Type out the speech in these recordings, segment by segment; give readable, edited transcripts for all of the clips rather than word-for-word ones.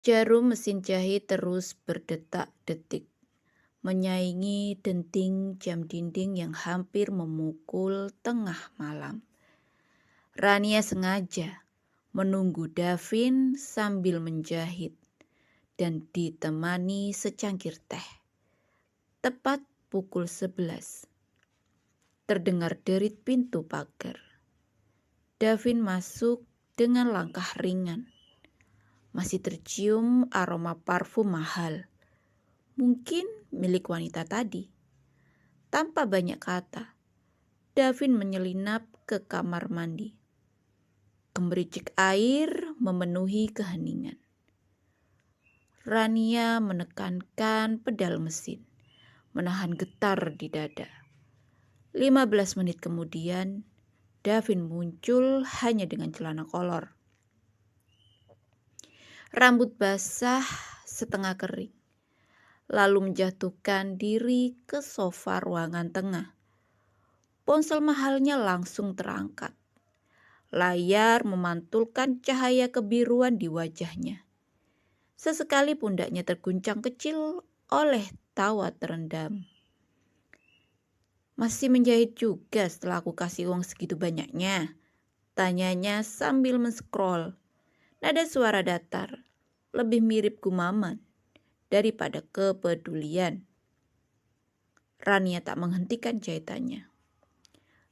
Jarum mesin jahit terus berdetak-detik, menyaingi denting jam dinding yang hampir memukul tengah malam. Rania sengaja menunggu Davin sambil menjahit dan ditemani secangkir teh. Tepat pukul 11, terdengar derit pintu pagar. Davin masuk dengan langkah ringan. Masih tercium aroma parfum mahal, mungkin milik wanita tadi. Tanpa banyak kata, Davin menyelinap ke kamar mandi. Gemericik air memenuhi keheningan. Rania menekankan pedal mesin, menahan getar di dada. 15 menit kemudian, Davin muncul hanya dengan celana kolor. Rambut basah setengah kering, lalu menjatuhkan diri ke sofa ruangan tengah. Ponsel mahalnya langsung terangkat. Layar memantulkan cahaya kebiruan di wajahnya. Sesekali pundaknya terguncang kecil oleh tawa terendam. "Masih menjahit juga setelah aku kasih uang segitu banyaknya?" tanyanya sambil men-scroll. Nada suara datar, lebih mirip gumaman daripada kepedulian. Rania tak menghentikan jahitannya.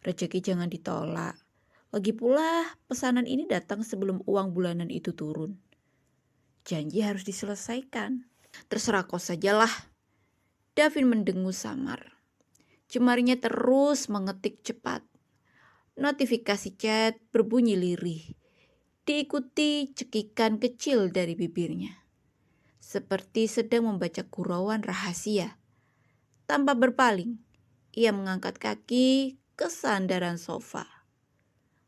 "Rezeki jangan ditolak. Lagi pula pesanan ini datang sebelum uang bulanan itu turun. Janji harus diselesaikan." "Terserah kau sajalah." Davin mendengus samar. Jemarinya terus mengetik cepat. Notifikasi chat berbunyi lirih, diikuti cekikan kecil dari bibirnya. Seperti sedang membaca gurauan rahasia. Tanpa berpaling, ia mengangkat kaki ke sandaran sofa,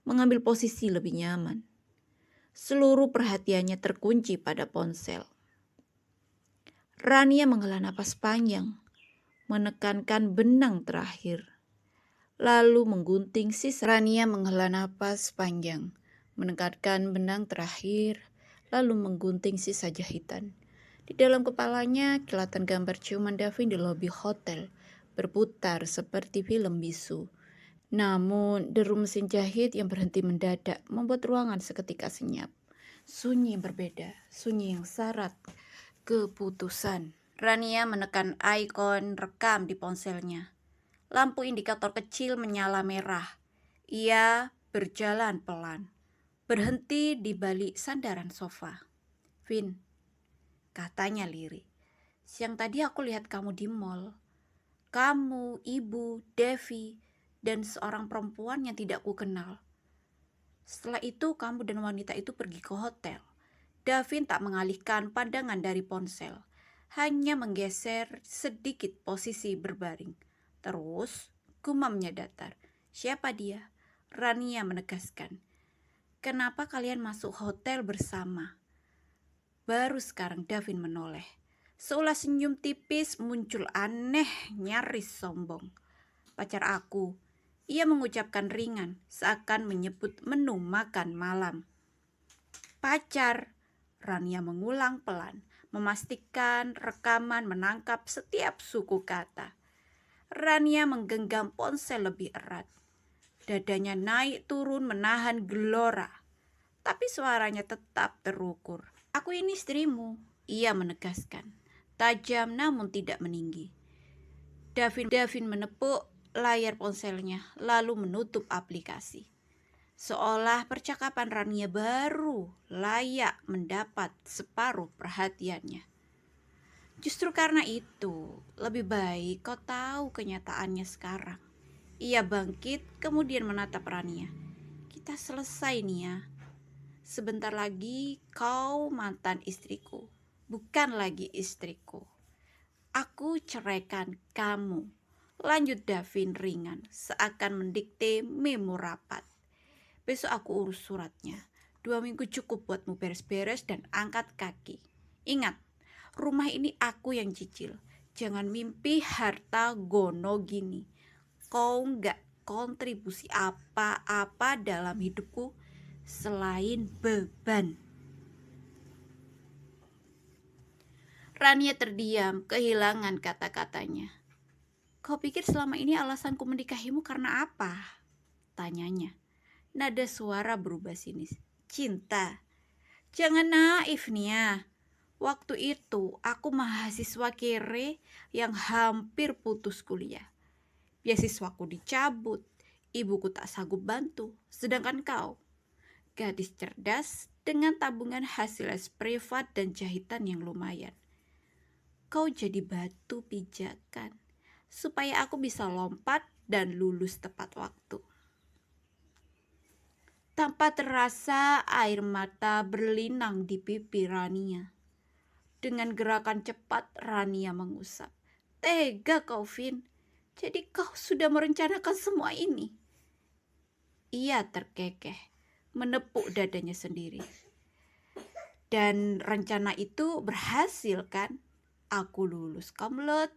mengambil posisi lebih nyaman. Seluruh perhatiannya terkunci pada ponsel. Rania menghela napas panjang, menekankan benang terakhir, lalu menggunting sisa. Rania menghela napas panjang, menekankan benang terakhir, lalu menggunting sisa jahitan. Di dalam kepalanya, kilatan gambar ciuman Davin di lobi hotel berputar seperti film bisu. Namun, deru mesin jahit yang berhenti mendadak membuat ruangan seketika senyap. Sunyi yang berbeda, sunyi yang syarat keputusan. Rania menekan ikon rekam di ponselnya. Lampu indikator kecil menyala merah. Ia berjalan pelan, berhenti di balik sandaran sofa. "Vin," katanya lirih, "siang tadi aku lihat kamu di mall. Kamu, ibu, Devi, dan seorang perempuan yang tidak kukenal. Setelah itu kamu dan wanita itu pergi ke hotel." Davin tak mengalihkan pandangan dari ponsel, hanya menggeser sedikit posisi berbaring. Terus gumamnya datar. "Siapa dia?" Rania menegaskan. "Kenapa kalian masuk hotel bersama?" Baru sekarang Davin menoleh. Seulas senyum tipis muncul aneh, nyaris sombong. "Pacar aku." Ia mengucapkan ringan, seakan menyebut menu makan malam. "Pacar?" Rania mengulang pelan, memastikan rekaman menangkap setiap suku kata. Rania menggenggam ponsel lebih erat. Dadanya naik turun menahan gelora, tapi suaranya tetap terukur. "Aku ini istrimu," ia menegaskan, tajam namun tidak meninggi. Davin menepuk layar ponselnya, lalu menutup aplikasi. Seolah percakapan Rania baru layak mendapat separuh perhatiannya. "Justru karena itu, lebih baik kau tahu kenyataannya sekarang." Ia bangkit kemudian menatap Rania. "Kita selesai nih ya. Sebentar lagi kau mantan istriku, bukan lagi istriku. Aku ceraikan kamu." Lanjut Davin ringan, seakan mendikte memo rapat. "Besok aku urus suratnya. 2 minggu cukup buatmu beres-beres dan angkat kaki. Ingat, rumah ini aku yang cicil. Jangan mimpi harta gono gini. Kau nggak kontribusi apa-apa dalam hidupku selain beban." Rania terdiam, kehilangan kata-katanya. Kau pikir selama ini alasanku menikahimu karena apa? Tanyanya. Nada suara berubah sinis. Cinta. Jangan naif, Nia. Waktu itu aku mahasiswa kere yang hampir putus kuliah. Beasiswaku dicabut, ibuku tak sanggup bantu. Sedangkan kau, gadis cerdas dengan tabungan hasil les privat dan jahitan yang lumayan. Kau jadi batu pijakan supaya aku bisa lompat dan lulus tepat waktu. Tanpa terasa air mata berlinang di pipi Rania. Dengan gerakan cepat Rania mengusap. Tega kau, Vin. Jadi kau sudah merencanakan semua ini? Ia terkekeh, menepuk dadanya sendiri. Dan rencana itu berhasil kan? Aku lulus Komlot,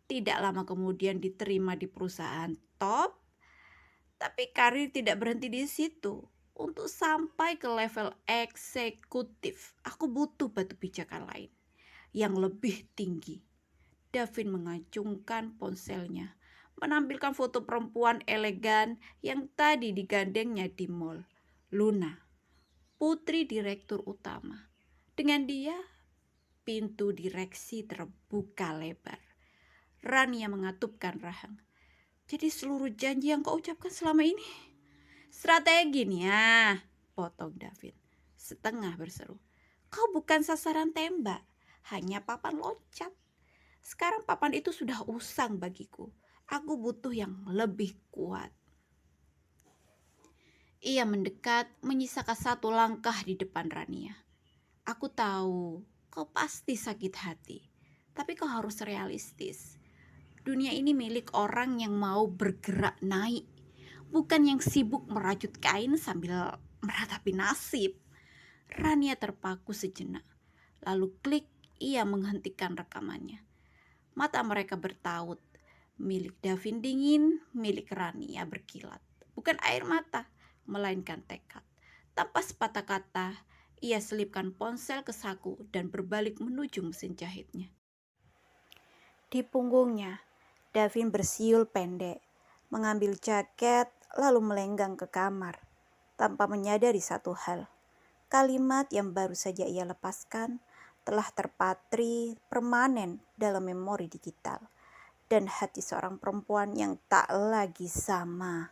tidak lama kemudian diterima di perusahaan top, tapi karir tidak berhenti di situ. Untuk sampai ke level eksekutif, aku butuh batu pijakan lain yang lebih tinggi. Davin mengacungkan ponselnya, menampilkan foto perempuan elegan yang tadi digandengnya di mall. Luna, putri direktur utama. Dengan dia, pintu direksi terbuka lebar. Rania mengatupkan rahang. Jadi seluruh janji yang kau ucapkan selama ini strategi nih ya, potong Davin. Setengah berseru. Kau bukan sasaran tembak, hanya papan loncat. Sekarang papan itu sudah usang bagiku. Aku butuh yang lebih kuat. Ia mendekat, menyisakan satu langkah di depan Rania. Aku tahu, kau pasti sakit hati. Tapi kau harus realistis. Dunia ini milik orang yang mau bergerak naik, bukan yang sibuk merajut kain sambil meratapi nasib. Rania terpaku sejenak. Lalu klik, ia menghentikan rekamannya. Mata mereka bertaut. Milik Davin dingin, milik Rania berkilat. Bukan air mata, melainkan tekad. Tanpa sepatah kata, ia selipkan ponsel ke saku dan berbalik menuju mesin jahitnya. Di punggungnya, Davin bersiul pendek, mengambil jaket lalu melenggang ke kamar, tanpa menyadari satu hal. Kalimat yang baru saja ia lepaskan telah terpatri permanen dalam memori digital dan hati seorang perempuan yang tak lagi sama.